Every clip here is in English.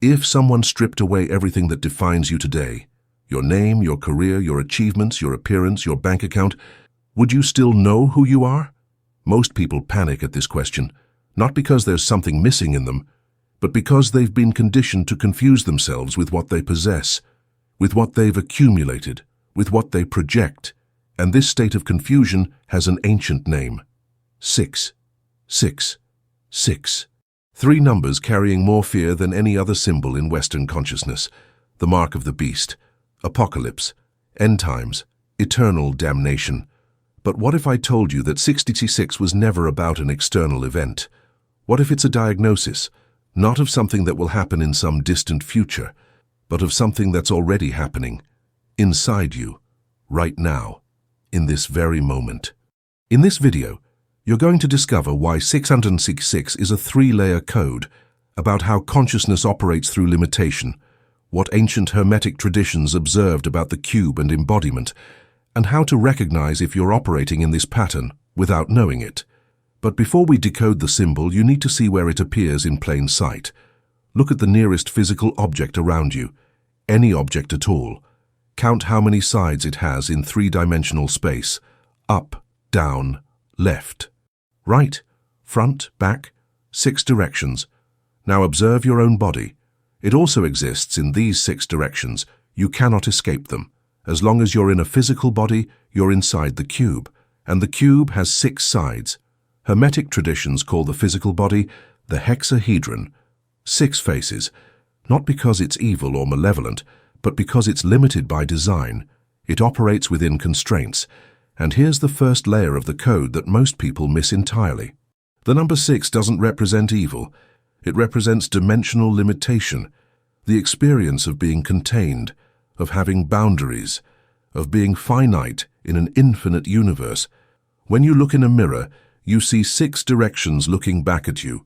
If someone stripped away everything that defines you today, your name, your career, your achievements, your appearance, your bank account, would you still know who you are? Most people panic at this question, not because there's something missing in them, but because they've been conditioned to confuse themselves with what they possess, with what they've accumulated, with what they project. And this state of confusion has an ancient name: 6. 6. 6. 3 numbers carrying more fear than any other symbol in Western consciousness: the mark of the beast, apocalypse, end times, eternal damnation. But what if I told you that 666 was never about an external event? What if it's a diagnosis, not of something that will happen in some distant future, but of something that's already happening, inside you, right now, in this very moment? In this video, you're going to discover why 666 is a 3-layer code about how consciousness operates through limitation, what ancient Hermetic traditions observed about the cube and embodiment, and how to recognize if you're operating in this pattern without knowing it. But before we decode the symbol, you need to see where it appears in plain sight. Look at the nearest physical object around you, any object at all. Count how many sides it has in 3-dimensional space: up, down, left, right, front, back, 6 directions. Now observe your own body. It also exists in these 6 directions. You cannot escape them. As long as you're in a physical body, you're inside the cube, and the cube has 6 sides. Hermetic traditions call the physical body the hexahedron, 6 faces, not because it's evil or malevolent, but because it's limited by design. It operates within constraints. And here's the first layer of the code that most people miss entirely. The number 6 doesn't represent evil. It represents dimensional limitation, the experience of being contained, of having boundaries, of being finite in an infinite universe. When you look in a mirror, you see 6 directions looking back at you.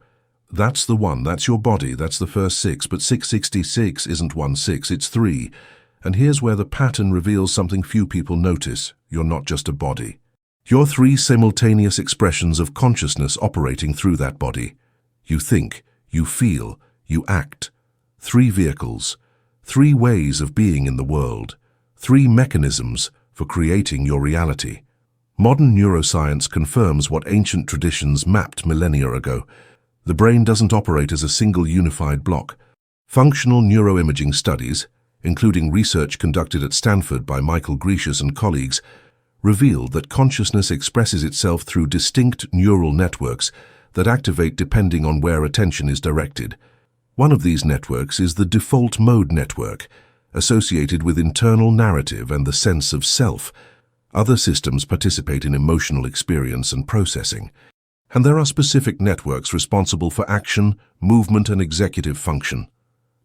That's the one, that's your body, that's the first 6, but 666 isn't 1 6, it's 3. And here's where the pattern reveals something few people notice: you're not just a body. You're 3 simultaneous expressions of consciousness operating through that body. You think, you feel, you act. 3 vehicles, 3 ways of being in the world, 3 mechanisms for creating your reality. Modern neuroscience confirms what ancient traditions mapped millennia ago. The brain doesn't operate as a single unified block. Functional neuroimaging studies, including research conducted at Stanford by Michael Grecius and colleagues, revealed that consciousness expresses itself through distinct neural networks that activate depending on where attention is directed. One of these networks is the default mode network, associated with internal narrative and the sense of self. Other systems participate in emotional experience and processing. And there are specific networks responsible for action, movement, and executive function.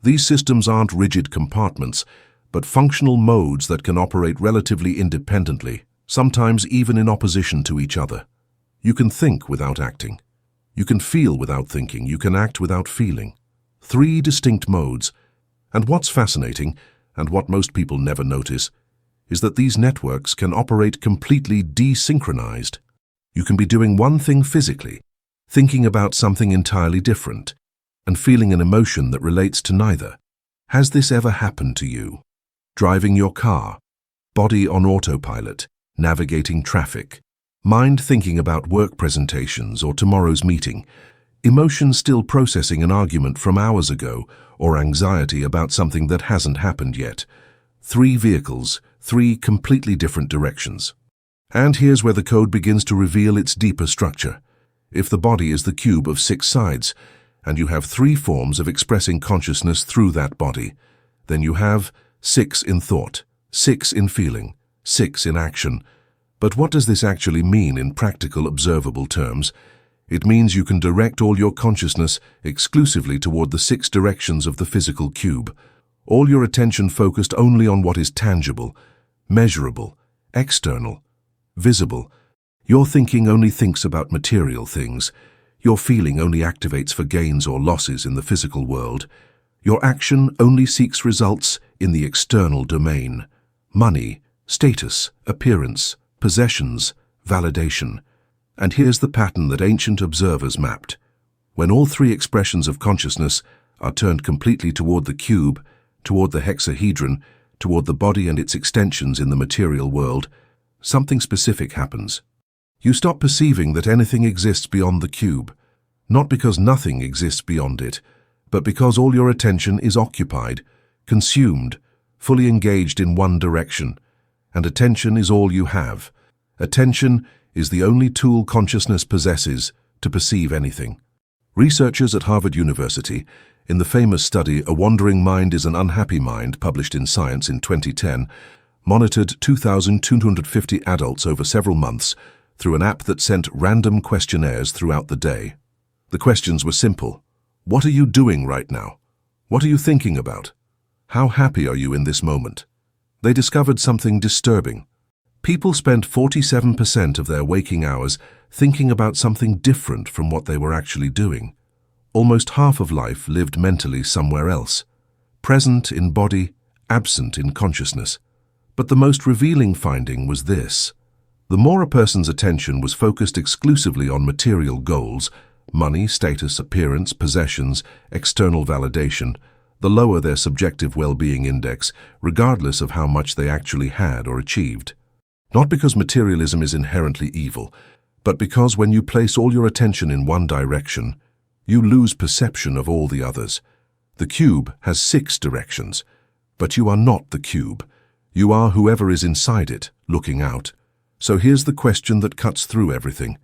These systems aren't rigid compartments, but functional modes that can operate relatively independently, sometimes even in opposition to each other. You can think without acting. You can feel without thinking. You can act without feeling. 3 distinct modes. And what's fascinating, and what most people never notice, is that these networks can operate completely desynchronized. You can be doing one thing physically, thinking about something entirely different, and feeling an emotion that relates to neither. Has this ever happened to you? Driving your car, body on autopilot, navigating traffic, mind thinking about work presentations or tomorrow's meeting, emotion still processing an argument from hours ago, or anxiety about something that hasn't happened yet. 3 vehicles, 3 completely different directions. And here's where the code begins to reveal its deeper structure. If the body is the cube of 6 sides, and you have 3 forms of expressing consciousness through that body, then you have 6 in thought, 6 in feeling, 6 in action. But what does this actually mean in practical, observable terms? It means you can direct all your consciousness exclusively toward the 6 directions of the physical cube. All your attention focused only on what is tangible, measurable, external, visible. Your thinking only thinks about material things. Your feeling only activates for gains or losses in the physical world. Your action only seeks results in the external domain: money, status, appearance, possessions, validation. And here's the pattern that ancient observers mapped. When all 3 expressions of consciousness are turned completely toward the cube, toward the hexahedron, toward the body and its extensions in the material world, something specific happens. You stop perceiving that anything exists beyond the cube, not because nothing exists beyond it, but because all your attention is occupied, consumed, fully engaged in one direction, and attention is all you have. Attention is the only tool consciousness possesses to perceive anything. Researchers at Harvard University, in the famous study A Wandering Mind is an Unhappy Mind, published in Science in 2010, monitored 2,250 adults over several months through an app that sent random questionnaires throughout the day. The questions were simple. What are you doing right now? What are you thinking about? How happy are you in this moment? They discovered something disturbing. People spent 47% of their waking hours thinking about something different from what they were actually doing. Almost half of life lived mentally somewhere else, present in body, absent in consciousness. But the most revealing finding was this. The more a person's attention was focused exclusively on material goals, money, status, appearance, possessions, external validation, the lower their subjective well-being index, regardless of how much they actually had or achieved. Not because materialism is inherently evil, but because when you place all your attention in one direction, you lose perception of all the others. The cube has 6 directions, but you are not the cube. You are whoever is inside it, looking out. So here's the question that cuts through everything.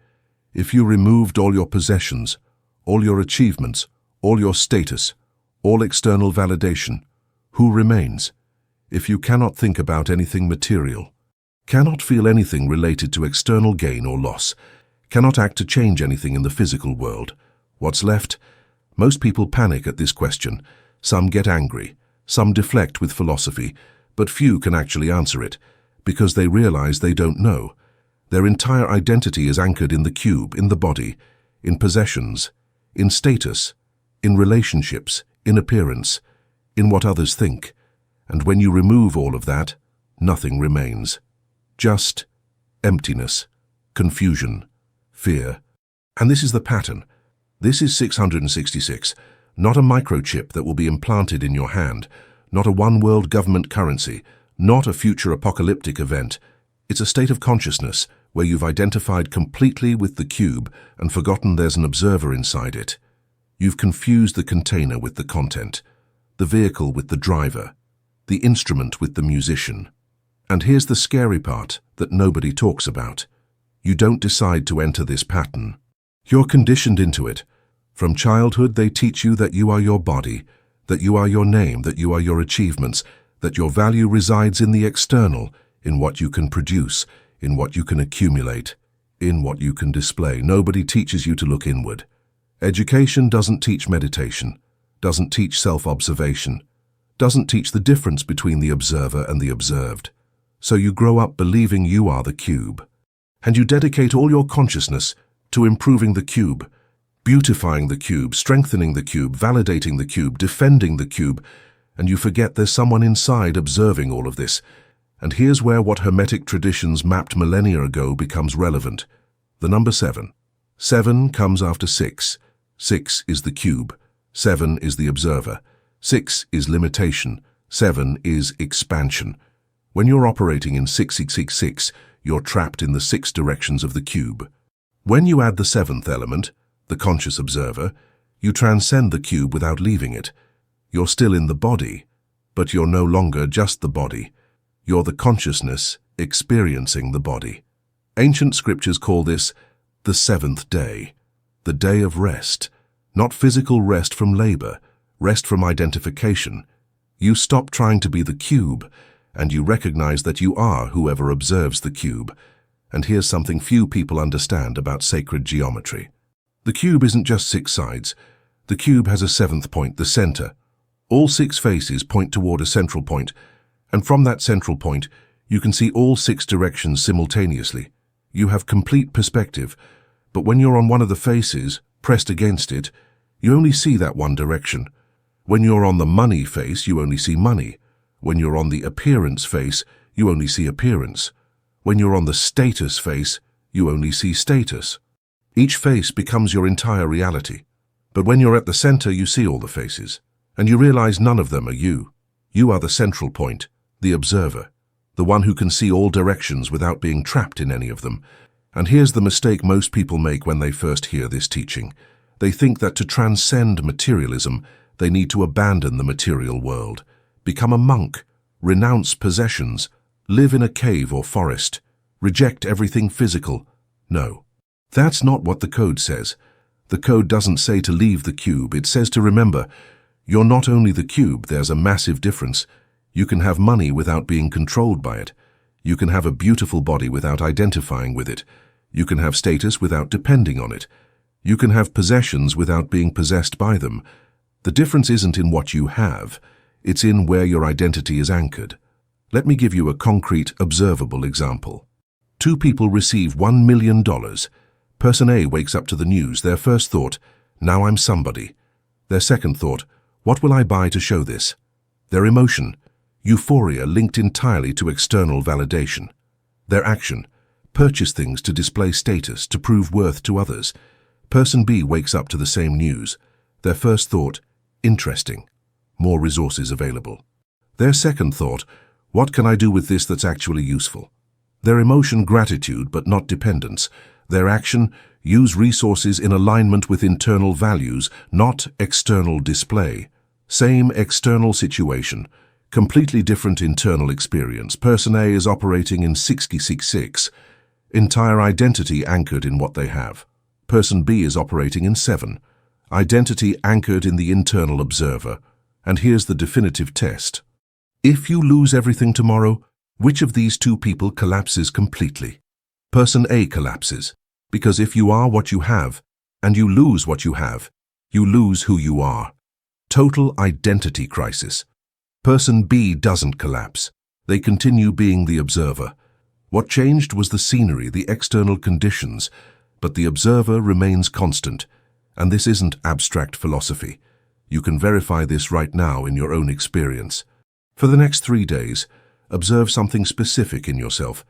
If you removed all your possessions, all your achievements, all your status, all external validation, who remains? If you cannot think about anything material, cannot feel anything related to external gain or loss, cannot act to change anything in the physical world, what's left? Most people panic at this question. Some get angry, some deflect with philosophy, but few can actually answer it, because they realize they don't know. Their entire identity is anchored in the cube, in the body, in possessions, in status, in relationships, in appearance, in what others think. And when you remove all of that, nothing remains. Just emptiness, confusion, fear. And this is the pattern. This is 666, not a microchip that will be implanted in your hand, not a one-world government currency, not a future apocalyptic event. It's a state of consciousness where you've identified completely with the cube and forgotten there's an observer inside it. You've confused the container with the content, the vehicle with the driver, the instrument with the musician. And here's the scary part that nobody talks about. You don't decide to enter this pattern. You're conditioned into it. From childhood, they teach you that you are your body, that you are your name, that you are your achievements, that your value resides in the external, in what you can produce, in what you can accumulate, in what you can display. Nobody teaches you to look inward. Education doesn't teach meditation, doesn't teach self-observation, doesn't teach the difference between the observer and the observed. So you grow up believing you are the cube. And you dedicate all your consciousness to improving the cube, beautifying the cube, strengthening the cube, validating the cube, defending the cube, and you forget there's someone inside observing all of this. And here's where what Hermetic traditions mapped millennia ago becomes relevant. The number 7. 7 comes after 6. 6 is the cube. 7 is the observer. 6 is limitation. 7 is expansion. When you're operating in 666, you're trapped in the 6 directions of the cube. When you add the 7th element, the conscious observer, you transcend the cube without leaving it. You're still in the body, but you're no longer just the body. You're the consciousness experiencing the body. Ancient scriptures call this the 7th day, the day of rest, not physical rest from labor, rest from identification. You stop trying to be the cube, and you recognize that you are whoever observes the cube. And here's something few people understand about sacred geometry. The cube isn't just 6 sides. The cube has a 7th point, the center. All 6 faces point toward a central point, and from that central point, you can see all 6 directions simultaneously. You have complete perspective, but when you're on one of the faces, pressed against it, you only see that one direction. When you're on the money face, you only see money. When you're on the appearance face, you only see appearance. When you're on the status face, you only see status. Each face becomes your entire reality. But when you're at the center, you see all the faces. And you realize none of them are you. You are the central point, the observer, the one who can see all directions without being trapped in any of them. And here's the mistake most people make when they first hear this teaching. They think that to transcend materialism, they need to abandon the material world, become a monk, renounce possessions, live in a cave or forest, reject everything physical. No, that's not what the code says. The code doesn't say to leave the cube, it says to remember, you're not only the cube, there's a massive difference. You can have money without being controlled by it. You can have a beautiful body without identifying with it. You can have status without depending on it. You can have possessions without being possessed by them. The difference isn't in what you have, it's in where your identity is anchored. Let me give you a concrete, observable example. Two people receive $1 million. Person A wakes up to the news. Their first thought, now I'm somebody. Their second thought, what will I buy to show this? Their emotion, euphoria linked entirely to external validation. Their action, purchase things to display status, to prove worth to others. Person B wakes up to the same news. Their first thought, interesting, more resources available. Their second thought, what can I do with this that's actually useful? Their emotion, gratitude but not dependence. Their action, use resources in alignment with internal values, not external display. Same external situation, completely different internal experience. Person A is operating in 666, entire identity anchored in what they have. Person B is operating in 7, identity anchored in the internal observer. And here's the definitive test. If you lose everything tomorrow, which of these two people collapses completely? Person A collapses, because if you are what you have, and you lose what you have, you lose who you are. Total identity crisis. Person B doesn't collapse. They continue being the observer. What changed was the scenery, the external conditions, but the observer remains constant. And this isn't abstract philosophy. You can verify this right now in your own experience. For the next 3 days, observe something specific in yourself.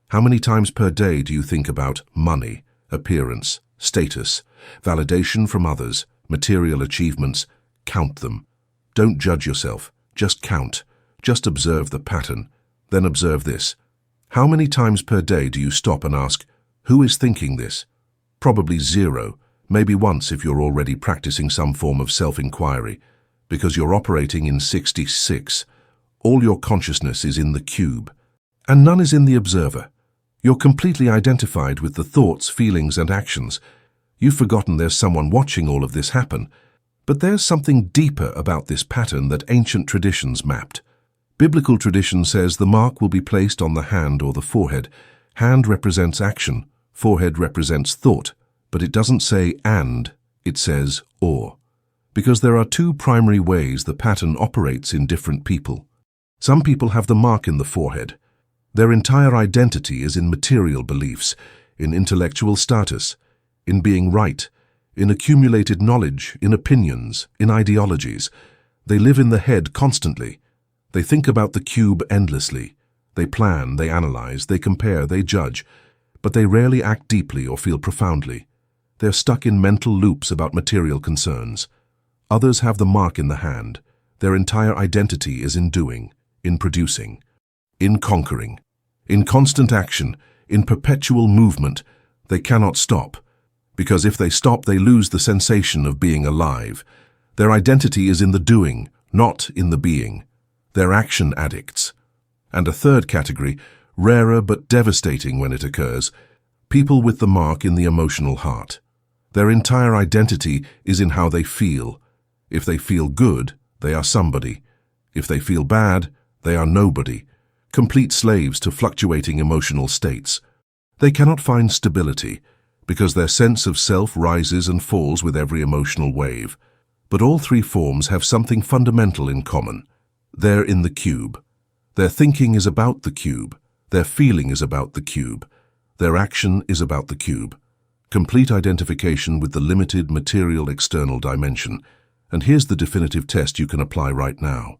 How many times per day do you think about money, appearance, status, validation from others, material achievements? Count them. Don't judge yourself. Just count. Just observe the pattern. Then observe this. How many times per day do you stop and ask, who is thinking this? Probably 0. Maybe once if you're already practicing some form of self-inquiry, because you're operating in 66. All your consciousness is in the cube, and none is in the observer. You're completely identified with the thoughts, feelings, and actions. You've forgotten there's someone watching all of this happen. But there's something deeper about this pattern that ancient traditions mapped. Biblical tradition says the mark will be placed on the hand or the forehead. Hand represents action, forehead represents thought. But it doesn't say and, it says or. Because there are two primary ways the pattern operates in different people. Some people have the mark in the forehead. Their entire identity is in material beliefs, in intellectual status, in being right, in accumulated knowledge, in opinions, in ideologies. They live in the head constantly. They think about the cube endlessly. They plan, they analyze, they compare, they judge. But they rarely act deeply or feel profoundly. They're stuck in mental loops about material concerns. Others have the mark in the hand. Their entire identity is in doing, in producing, in conquering, in constant action, in perpetual movement. They cannot stop, because if they stop, they lose the sensation of being alive. Their identity is in the doing, not in the being. They're action addicts. And a third category, rarer but devastating when it occurs, people with the mark in the emotional heart. Their entire identity is in how they feel. If they feel good, they are somebody. If they feel bad, they are nobody. Complete slaves to fluctuating emotional states. They cannot find stability, because their sense of self rises and falls with every emotional wave. But all three forms have something fundamental in common. They're in the cube. Their thinking is about the cube. Their feeling is about the cube. Their action is about the cube. Complete identification with the limited material external dimension. And here's the definitive test you can apply right now.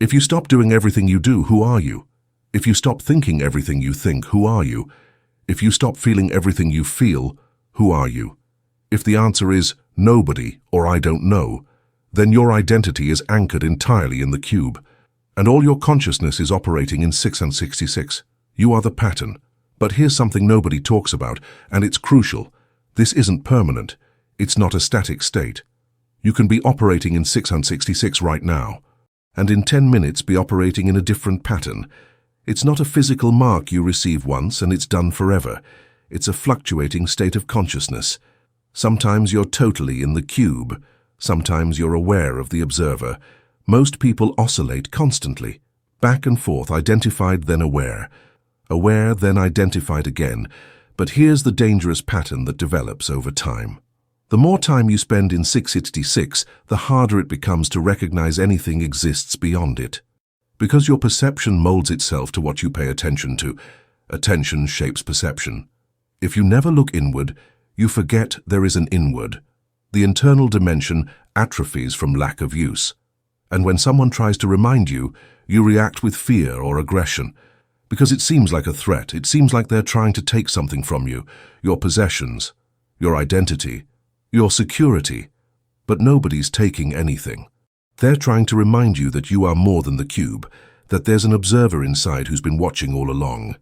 If you stop doing everything you do, who are you? If you stop thinking everything you think, who are you? If you stop feeling everything you feel, who are you? If the answer is nobody or I don't know, then your identity is anchored entirely in the cube, and all your consciousness is operating in 666. You are the pattern. But here's something nobody talks about, and it's crucial. This isn't permanent. It's not a static state. You can be operating in 666 right now, and in 10 minutes be operating in a different pattern. It's not a physical mark you receive once and it's done forever. It's a fluctuating state of consciousness. Sometimes you're totally in the cube. Sometimes you're aware of the observer. Most people oscillate constantly, back and forth, identified then aware. Aware, then identified again. But here's the dangerous pattern that develops over time. The more time you spend in 666, the harder it becomes to recognize anything exists beyond it. Because your perception molds itself to what you pay attention to. Attention shapes perception. If you never look inward, you forget there is an inward. The internal dimension atrophies from lack of use. And when someone tries to remind you, you react with fear or aggression. Because it seems like a threat. It seems like they're trying to take something from you, your possessions, your identity, your security. But nobody's taking anything. They're trying to remind you that you are more than the cube, that there's an observer inside who's been watching all along.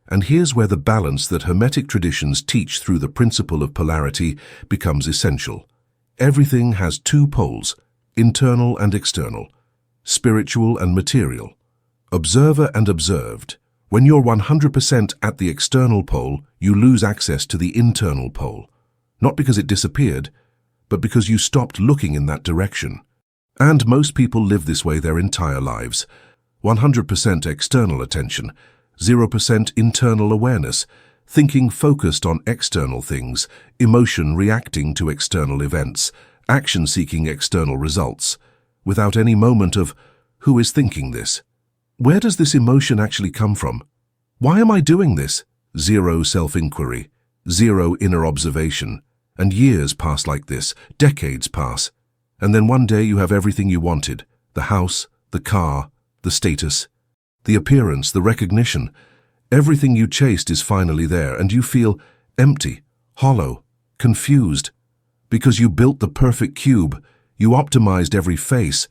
And here's where the balance that Hermetic traditions teach through the principle of polarity becomes essential. Everything has two poles, internal and external, spiritual and material, observer and observed. When you're 100% at the external pole, you lose access to the internal pole. Not because it disappeared, but because you stopped looking in that direction. And most people live this way their entire lives. 100% external attention, 0% internal awareness, thinking focused on external things, emotion reacting to external events, action seeking external results, without any moment of, who is thinking this? Where does this emotion actually come from? Why am I doing this? Zero self-inquiry, zero inner observation. And years pass like this, decades pass. And then one day you have everything you wanted, the house, the car, the status, the appearance, the recognition. Everything you chased is finally there, and you feel empty, hollow, confused. Because you built the perfect cube, you optimized every face,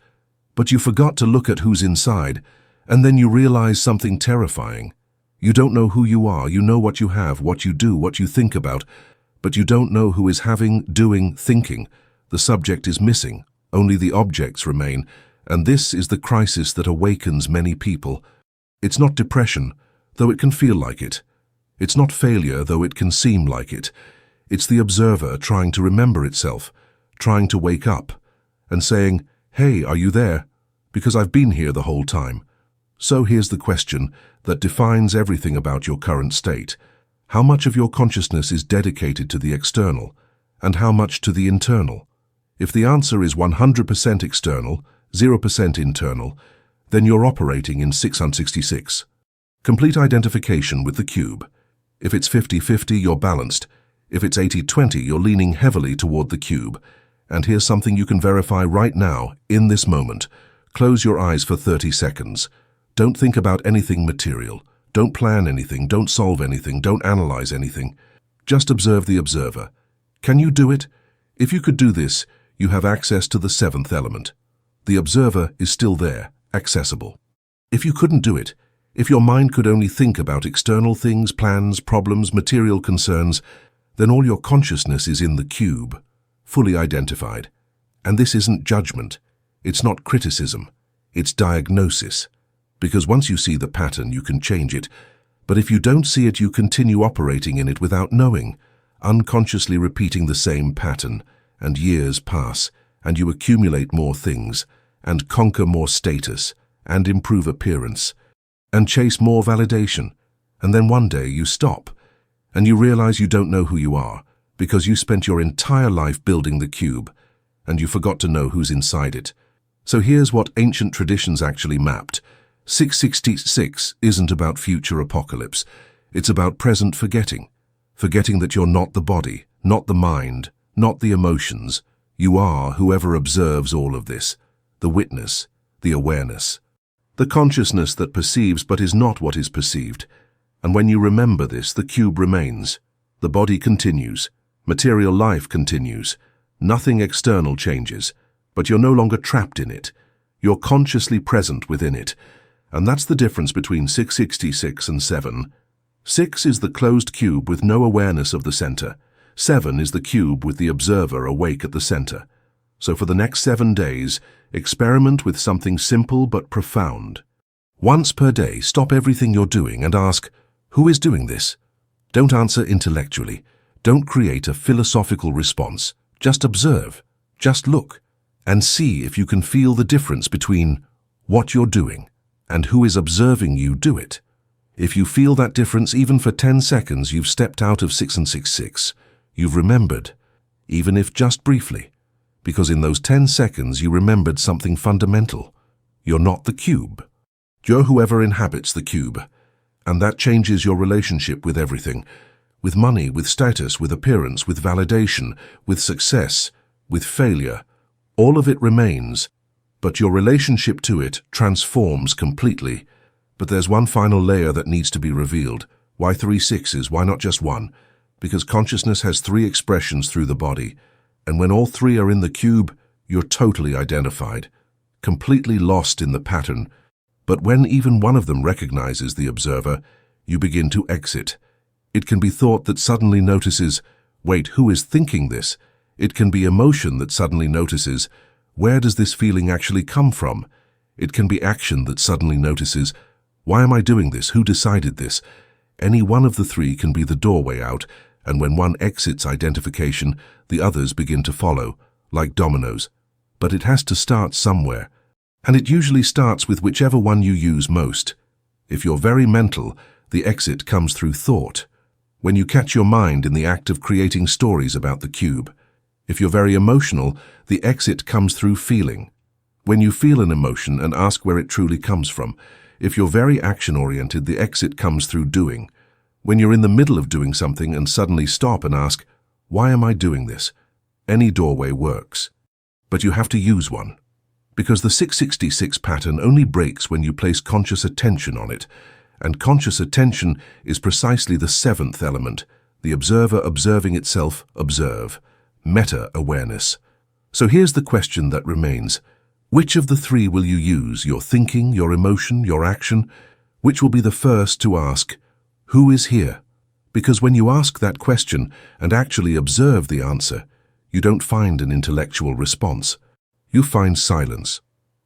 but you forgot to look at who's inside, and then you realize something terrifying. You don't know who you are, you know what you have, what you do, what you think about, but you don't know who is having, doing, thinking. The subject is missing, only the objects remain, and this is the crisis that awakens many people. It's not depression, though it can feel like it. It's not failure, though it can seem like it. It's the observer trying to remember itself, trying to wake up, and saying, "Hey, are you there? Because I've been here the whole time." So here's the question that defines everything about your current state. How much of your consciousness is dedicated to the external, and how much to the internal? If the answer is 100% external, 0% internal, then you're operating in 666. Complete identification with the cube. If it's 50-50, you're balanced. If it's 80-20, you're leaning heavily toward the cube. And here's something you can verify right now, in this moment. Close your eyes for 30 seconds. Don't think about anything material. Don't plan anything. Don't solve anything. Don't analyze anything. Just observe the observer. Can you do it? If you could do this, you have access to the seventh element. The observer is still there, accessible. If you couldn't do it, if your mind could only think about external things, plans, problems, material concerns, then all your consciousness is in the cube, fully identified. And this isn't judgment. It's not criticism. It's diagnosis. Because once you see the pattern, you can change it. But if you don't see it, you continue operating in it without knowing, unconsciously repeating the same pattern, and years pass, and you accumulate more things, and conquer more status, and improve appearance, and chase more validation. And then one day you stop, and you realize you don't know who you are, because you spent your entire life building the cube, and you forgot to know who's inside it. So here's what ancient traditions actually mapped. 666 isn't about future apocalypse. It's about present forgetting. Forgetting that you're not the body, not the mind, not the emotions. You are whoever observes all of this. The witness, the awareness. The consciousness that perceives but is not what is perceived. And when you remember this, the cube remains. The body continues. Material life continues. Nothing external changes. but you're no longer trapped in it. You're consciously present within it. And that's the difference between 666 and 7. 6 is the closed cube with no awareness of the center. 7 is the cube with the observer awake at the center. So for the next 7 days, experiment with something simple but profound. Once per day, stop everything you're doing and ask, who is doing this? Don't answer intellectually. Don't create a philosophical response. Just observe, just look, and see if you can feel the difference between what you're doing and who is observing you do it. If you feel that difference even for 10 seconds, you've stepped out of 666. You've remembered, even if just briefly, because in those 10 seconds you remembered something fundamental. You're not the cube. You're whoever inhabits the cube. And that changes your relationship with everything. With money, with status, with appearance, with validation, with success, with failure. All of it remains, but your relationship to it transforms completely. But there's one final layer that needs to be revealed. Why 3 sixes? Why not just one? Because consciousness has 3 expressions through the body. And when all 3 are in the cube, you're totally identified, completely lost in the pattern. But when even one of them recognizes the observer, you begin to exit. It can be thought that suddenly notices, wait, who is thinking this? It can be emotion that suddenly notices, where does this feeling actually come from? It can be action that suddenly notices, why am I doing this? Who decided this? Any one of the 3 can be the doorway out, and when one exits identification, the others begin to follow, like dominoes. But it has to start somewhere, and it usually starts with whichever one you use most. If you're very mental, the exit comes through thought, when you catch your mind in the act of creating stories about the cube. If you're very emotional, the exit comes through feeling, when you feel an emotion and ask where it truly comes from. If you're very action-oriented, the exit comes through doing, when you're in the middle of doing something and suddenly stop and ask, why am I doing this? Any doorway works, but you have to use one. Because the 666 pattern only breaks when you place conscious attention on it, and conscious attention is precisely the 7th element, the observer observing itself, observe, meta-awareness. So here's the question that remains. Which of the 3 will you use, your thinking, your emotion, your action? Which will be the first to ask, who is here? Because when you ask that question and actually observe the answer, you don't find an intellectual response. You find silence.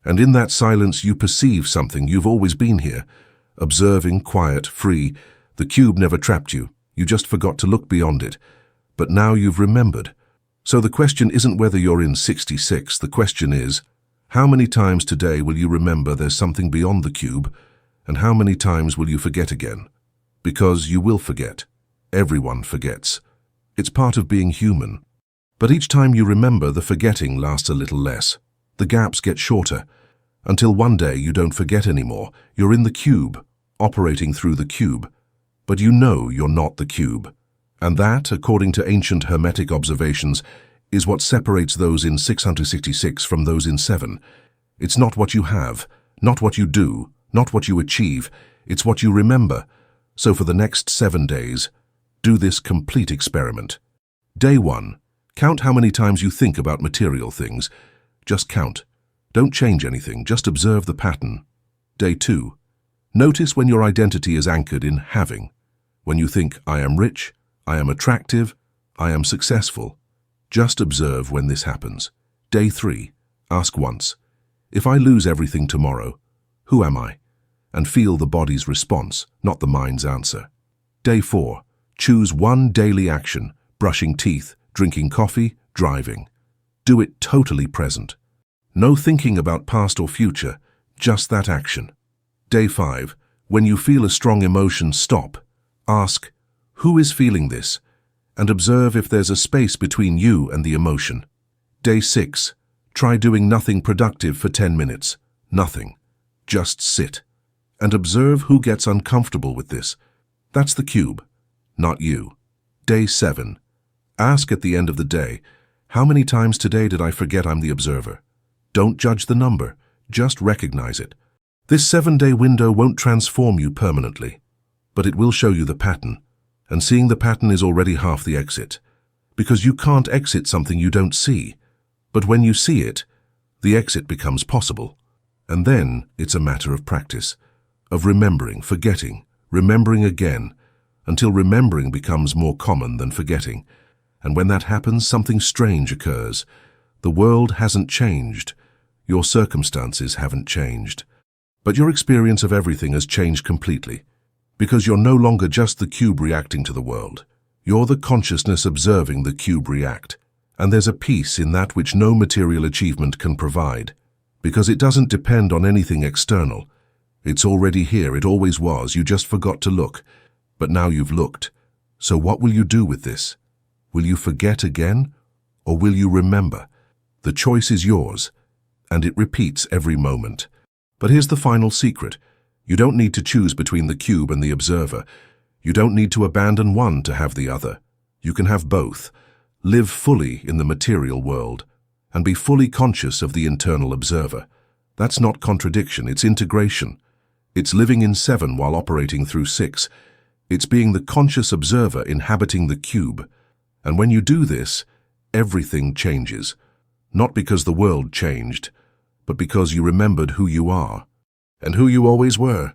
And in that silence you perceive something. You've always been here, observing, quiet, free. The cube never trapped you. You just forgot to look beyond it. But now you've remembered. So the question isn't whether you're in 66. The question is, how many times today will you remember there's something beyond the cube, and how many times will you forget again? Because you will forget. Everyone forgets. It's part of being human. But each time you remember, the forgetting lasts a little less. The gaps get shorter, until one day you don't forget anymore. You're in the cube, operating through the cube. But you know you're not the cube. And that, according to ancient Hermetic observations, is what separates those in 666 from those in 7. It's not what you have, not what you do, not what you achieve. It's what you remember. So for the next 7 days, do this complete experiment. Day 1. Count how many times you think about material things. Just count. Don't change anything, just observe the pattern. Day 2. Notice when your identity is anchored in having. When you think, I am rich, I am attractive, I am successful. Just observe when this happens. Day 3. Ask once, if I lose everything tomorrow, who am I? And feel the body's response, not the mind's answer. Day 4. Choose one daily action, brushing teeth, drinking coffee, driving. Do it totally present. No thinking about past or future, just that action. Day 5. When you feel a strong emotion, stop. Ask, who is feeling this? And observe if there's a space between you and the emotion. Day 6. Try doing nothing productive for 10 minutes. Nothing. Just sit. And observe who gets uncomfortable with this. That's the cube, not you. Day 7. Ask at the end of the day, how many times today did I forget I'm the observer? Don't judge the number, just recognize it. This 7-day window won't transform you permanently, but it will show you the pattern, and seeing the pattern is already half the exit, because you can't exit something you don't see. But when you see it, the exit becomes possible. And then it's a matter of practice, of remembering, forgetting, remembering again, until remembering becomes more common than forgetting. And when that happens, something strange occurs. The world hasn't changed. Your circumstances haven't changed. But your experience of everything has changed completely. Because you're no longer just the cube reacting to the world. You're the consciousness observing the cube react. And there's a peace in that which no material achievement can provide. Because it doesn't depend on anything external. It's already here, it always was, you just forgot to look. But now you've looked. So what will you do with this? Will you forget again? Or will you remember? The choice is yours, and it repeats every moment. But here's the final secret. You don't need to choose between the cube and the observer. You don't need to abandon one to have the other. You can have both. Live fully in the material world, and be fully conscious of the internal observer. That's not contradiction, it's integration. It's living in 7 while operating through 6. It's being the conscious observer inhabiting the cube. And when you do this, everything changes. Not because the world changed, but because you remembered who you are, and who you always were.